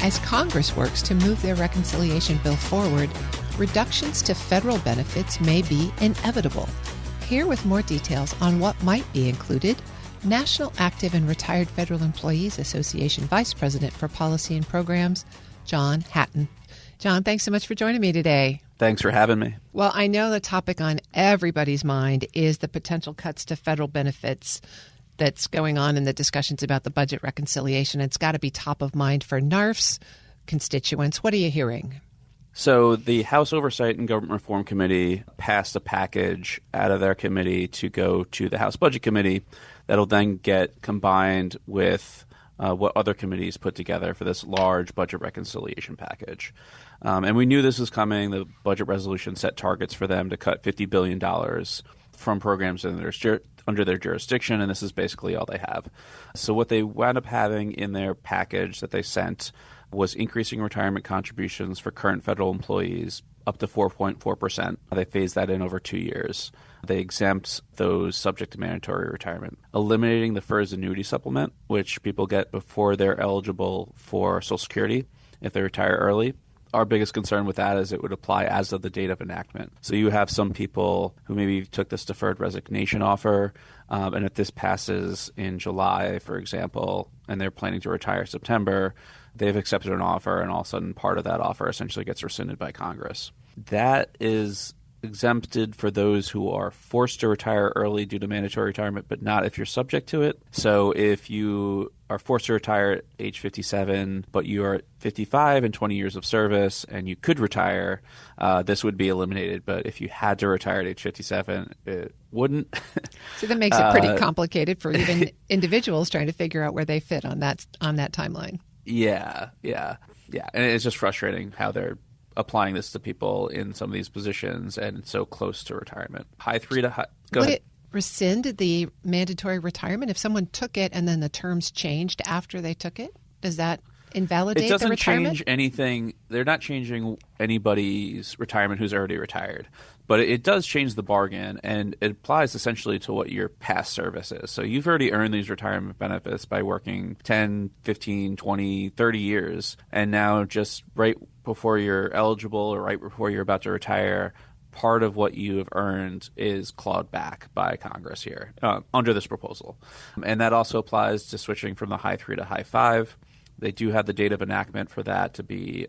As Congress works to move their reconciliation bill forward, reductions to federal benefits may be inevitable. Here with more details on what might be included, National Active and Retired Federal Employees Association Vice President for Policy and Programs, John Hatton. John, thanks so much for joining me today. Thanks for having me. Well, I know the topic on everybody's mind is the potential cuts to federal benefits that's going on in the discussions about the budget reconciliation. It's got to be top of mind for NARF's constituents. What are you hearing? So the House Oversight and Government Reform Committee passed a package out of their committee to go to the House Budget Committee that'll then get combined with what other committees put together for this large budget reconciliation package. And we knew this was coming. The budget resolution set targets for them to cut $50 billion from programs under their jurisdiction, and this is basically all they have. So what they wound up having in their package that they sent was increasing retirement contributions for current federal employees up to 4.4%. They phased that in over 2 years. They exempt those subject to mandatory retirement, eliminating the FERS annuity supplement, which people get before they're eligible for Social Security if they retire early. Our biggest concern with that is it would apply as of the date of enactment. So you have some people who maybe took this deferred resignation offer, and if this passes in July, for example, and they're planning to retire September, they've accepted an offer, and all of a sudden part of that offer essentially gets rescinded by Congress. That is exempted for those who are forced to retire early due to mandatory retirement, but not if you're subject to it. So if you are forced to retire at age 57, but you are 55 and 20 years of service and you could retire, this would be eliminated. But if you had to retire at age 57, it wouldn't. So that makes it pretty complicated for even individuals trying to figure out where they fit on that timeline. Yeah. And it's just frustrating how they're applying this to people in some of these positions and so close to retirement. Go ahead. Would it rescind the mandatory retirement if someone took it and then the terms changed after they took it? Does that invalidate the retirement? It doesn't change anything. They're not changing anybody's retirement who's already retired. But it does change the bargain, and it applies essentially to what your past service is. So you've already earned these retirement benefits by working 10, 15, 20, 30 years, and now just right before you're eligible or right before you're about to retire, part of what you have earned is clawed back by Congress here under this proposal. And that also applies to switching from the high 3 to high 5. They do have the date of enactment for that to be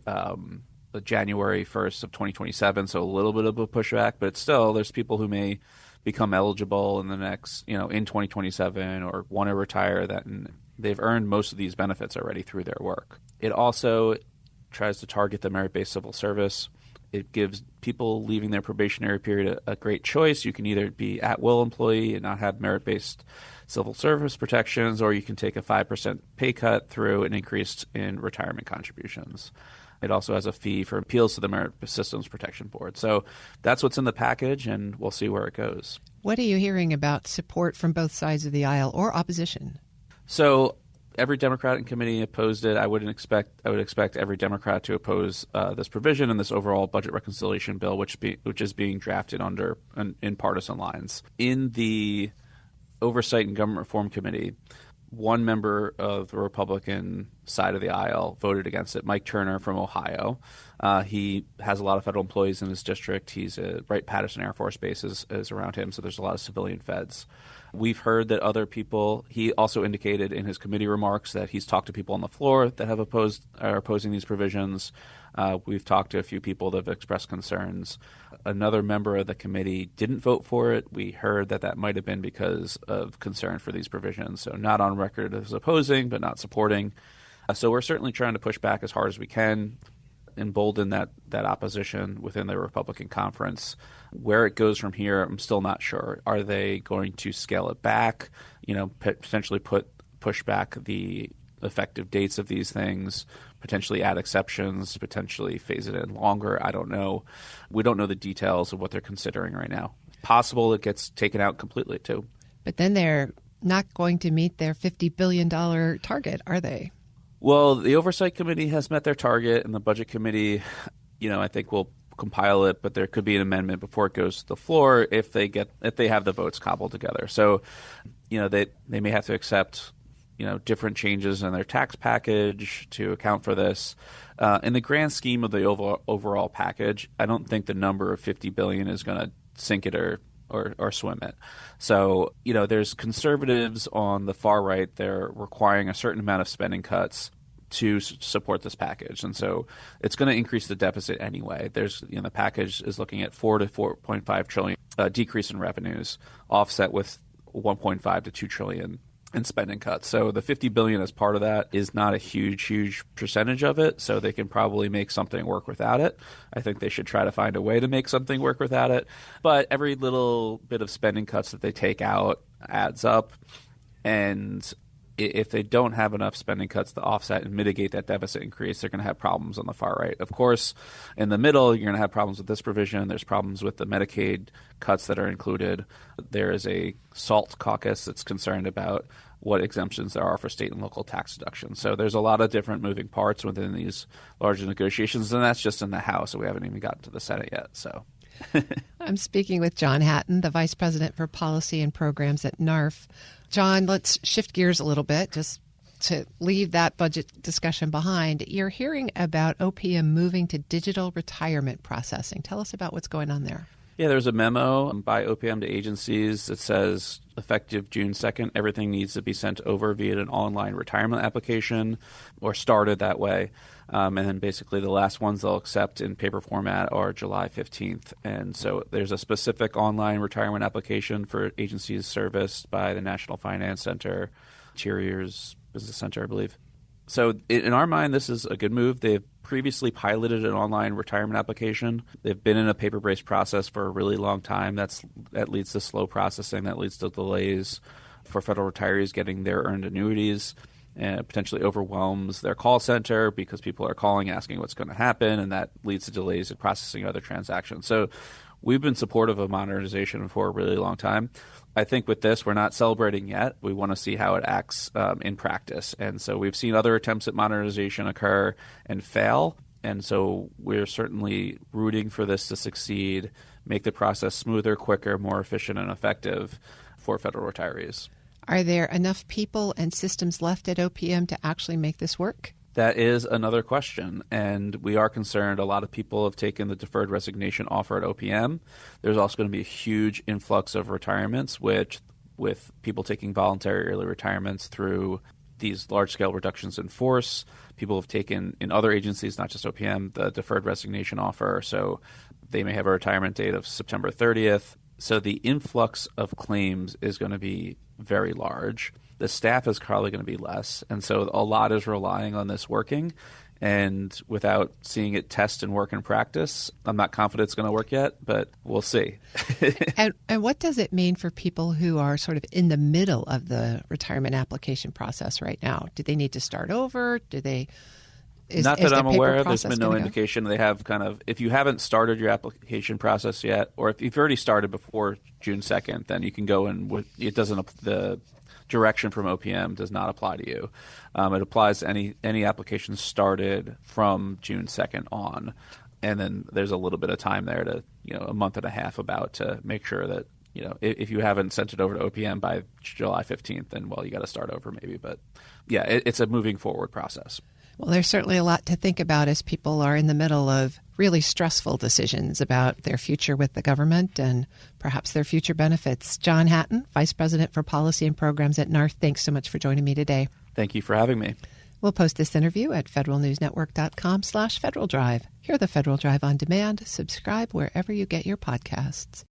January 1st of 2027, so a little bit of a pushback, but still there's people who may become eligible in the next, in 2027 or want to retire that and they've earned most of these benefits already through their work. It also tries to target the merit-based civil service. It gives people leaving their probationary period a great choice. You can either be at-will employee and not have merit-based civil service protections, or you can take a 5% pay cut through an increase in retirement contributions. It also has a fee for appeals to the Merit Systems Protection Board. So that's what's in the package, and we'll see where it goes. What are you hearing about support from both sides of the aisle or opposition? So every Democrat in committee opposed it. I would expect every Democrat to oppose this provision in this overall budget reconciliation bill, which is being drafted in partisan lines. In the Oversight and Government Reform Committee, one member of the Republican side of the aisle voted against it, Mike Turner from Ohio. He has a lot of federal employees in his district. He's Wright-Patterson Air Force Base is around him, so there's a lot of civilian feds. We've heard that other people – he also indicated in his committee remarks that he's talked to people on the floor that are opposing these provisions. We've talked to a few people that have expressed concerns. Another member of the committee didn't vote for it. We heard that might have been because of concern for these provisions. So not on record as opposing, but not supporting. So we're certainly trying to push back as hard as we can, embolden that opposition within the Republican conference. Where it goes from here, I'm still not sure. Are they going to scale it back, potentially push back the effective dates of these things, potentially add exceptions, potentially phase it in longer? I don't know. We don't know the details of what they're considering right now. Possible it gets taken out completely too. But then they're not going to meet their $50 billion target, are they? Well, the Oversight Committee has met their target, and the Budget Committee, I think will compile it, but there could be an amendment before it goes to the floor if they have the votes cobbled together. So, they may have to accept different changes in their tax package to account for this. In the grand scheme of the overall package, I don't think the number of $50 billion is going to sink it or swim it. So, there's conservatives on the far right. They're requiring a certain amount of spending cuts to support this package. And so it's going to increase the deficit anyway. The package is looking at 4 to 4.5 trillion decrease in revenues, offset with 1.5 to 2 trillion in spending cuts. So the $50 billion as part of that is not a huge percentage of it. So they can probably make something work without it. I think they should try to find a way to make something work without it. But every little bit of spending cuts that they take out adds up. And if they don't have enough spending cuts to offset and mitigate that deficit increase, they're going to have problems on the far right. Of course, in the middle, you're going to have problems with this provision. There's problems with the Medicaid cuts that are included. There is a SALT caucus that's concerned about what exemptions there are for state and local tax deductions. So there's a lot of different moving parts within these larger negotiations, and that's just in the House. So we haven't even gotten to the Senate yet. So I'm speaking with John Hatton, the Vice President for Policy and Programs at NARF. John, let's shift gears a little bit just to leave that budget discussion behind. You're hearing about OPM moving to digital retirement processing. Tell us about what's going on there. Yeah, there's a memo by OPM to agencies that says effective June 2nd, everything needs to be sent over via an online retirement application or started that way. And then basically the last ones they'll accept in paper format are July 15th. And so there's a specific online retirement application for agencies serviced by the National Finance Center, Interior's Business Center, I believe. So in our mind, this is a good move. They've previously piloted an online retirement application. They've been in a paper-based process for a really long time. That leads to slow processing. That leads to delays for federal retirees getting their earned annuities, and potentially overwhelms their call center because people are calling asking what's going to happen, and that leads to delays in processing other transactions. So we've been supportive of modernization for a really long time. I think with this, we're not celebrating yet. We want to see how it acts in practice. And so we've seen other attempts at modernization occur and fail. And so we're certainly rooting for this to succeed, make the process smoother, quicker, more efficient, and effective for federal retirees. Are there enough people and systems left at OPM to actually make this work? That is another question, and we are concerned. A lot of people have taken the deferred resignation offer at OPM. There's also going to be a huge influx of retirements, which with people taking voluntary early retirements through these large-scale reductions in force. People have taken, in other agencies, not just OPM, the deferred resignation offer, so they may have a retirement date of September 30th. So the influx of claims is going to be very large. The staff is probably going to be less. And so a lot is relying on this working. And without seeing it test and work in practice, I'm not confident it's going to work yet, but we'll see. And what does it mean for people who are sort of in the middle of the retirement application process right now? Do they need to start over? Not that I'm aware of. There's been no indication. They have kind of, if you haven't started your application process yet, or if you've already started before June 2nd, then you can go and the direction from OPM does not apply to you. It applies to any application started from June 2nd on. And then there's a little bit of time there to, a month and a half about to make sure that, if you haven't sent it over to OPM by July 15th, then, you got to start over maybe. But yeah, it's a moving forward process. Well, there's certainly a lot to think about as people are in the middle of really stressful decisions about their future with the government and perhaps their future benefits. John Hatton, Vice President for Policy and Programs at NARF, thanks so much for joining me today. Thank you for having me. We'll post this interview at federalnewsnetwork.com/Federal Drive. Hear the Federal Drive on demand. Subscribe wherever you get your podcasts.